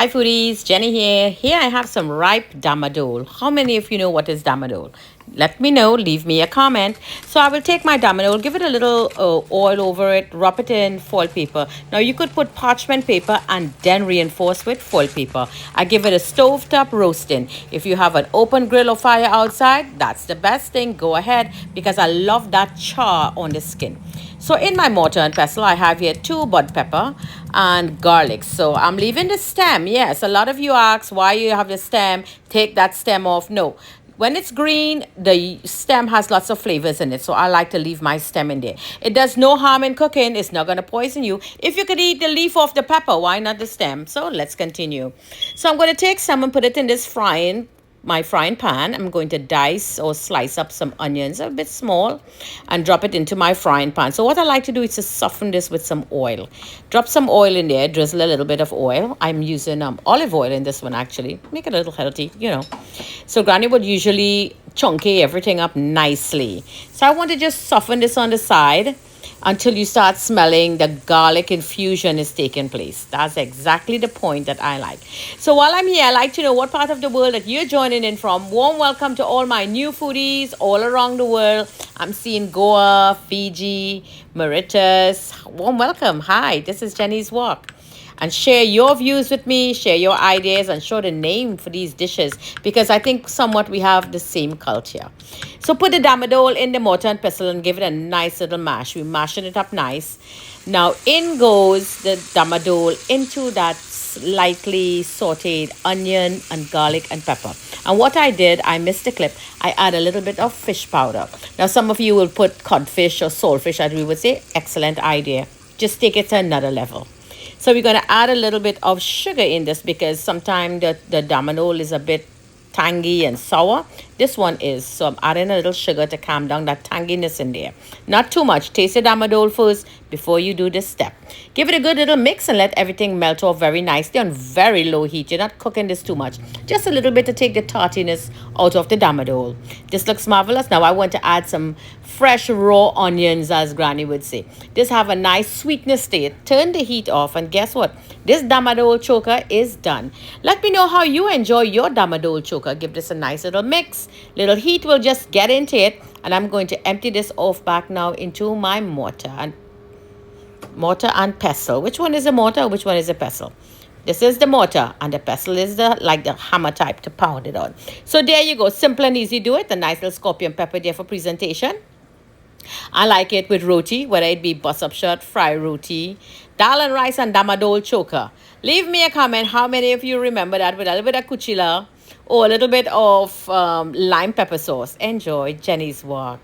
Hi foodies, Jenny here. Here I have some ripe damadol. How many of you know what is damadol? Let me know, leave me a comment. So I will take my damadol, give it a little oil over it, wrap it in foil paper. Now you could put parchment paper and then reinforce with foil paper. I give it a stovetop roasting. If you have an open grill or fire outside, that's the best thing. Go ahead because I love that char on the skin. So in my mortar and pestle, I have here 2 bud pepper and garlic. So I'm leaving the stem. Yes, a lot of you ask why you have the stem. Take that stem off. No. When it's green, the stem has lots of flavors in it. So I like to leave my stem in there. It does no harm in cooking. It's not going to poison you. If you could eat the leaf of the pepper, why not the stem? So let's continue. So I'm going to take some and put it in this my frying pan. I'm going to dice or slice up some onions a bit small and drop it into my frying pan. So what I like to do is to soften this with some oil. Drop some oil in there, drizzle a little bit of oil. I'm using olive oil in this one actually. Make it a little healthy, you know. So Granny would usually chunky everything up nicely. So I want to just soften this on the side until you start smelling the garlic infusion is taking place. That's exactly the point that I like. So while I'm here, I like to know what part of the world that you're joining in from. Warm welcome to all my new foodies all around the world. I'm seeing Goa, Fiji, Mauritius. Warm welcome. Hi, this is Jenny's Walk. And share your views with me, share your ideas, and show the name for these dishes because I think somewhat we have the same culture. So put the damadol in the mortar and pestle and give it a nice little mash. We're mashing it up nice. Now in goes the damadol into that slightly sauteed onion and garlic and pepper. And what I did, I missed the clip, I add a little bit of fish powder. Now some of you will put codfish or saltfish, as we would say. Excellent idea. Just take it to another level. So we're going to add a little bit of sugar in this because sometimes the damadol is a bit tangy and sour. This one is. So I'm adding a little sugar to calm down that tanginess in there. Not too much. Taste the damadol first before you do this step. Give it a good little mix and let everything melt off very nicely on very low heat. You're not cooking this too much. Just a little bit to take the tartiness out of the damadol. This looks marvelous. Now I want to add some fresh raw onions, as Granny would say. This have a nice sweetness to it. Turn the heat off and guess what? This damadol choka is done. Let me know how you enjoy your damadol choka. Give this a nice little mix. Little heat will just get into it. And I'm going to empty this off back now into my mortar and pestle. Which one is a mortar? Which one is a pestle? This is the mortar and the pestle is the hammer type to pound it on. So there you go. Simple and easy. Do it. A nice little scorpion pepper there for presentation. I like it with roti, whether it be bus up shot, fry roti, dal and rice and damadol choka. Leave me a comment how many of you remember that with a little bit of kuchila or a little bit of lime pepper sauce. Enjoy Jenny's Walk.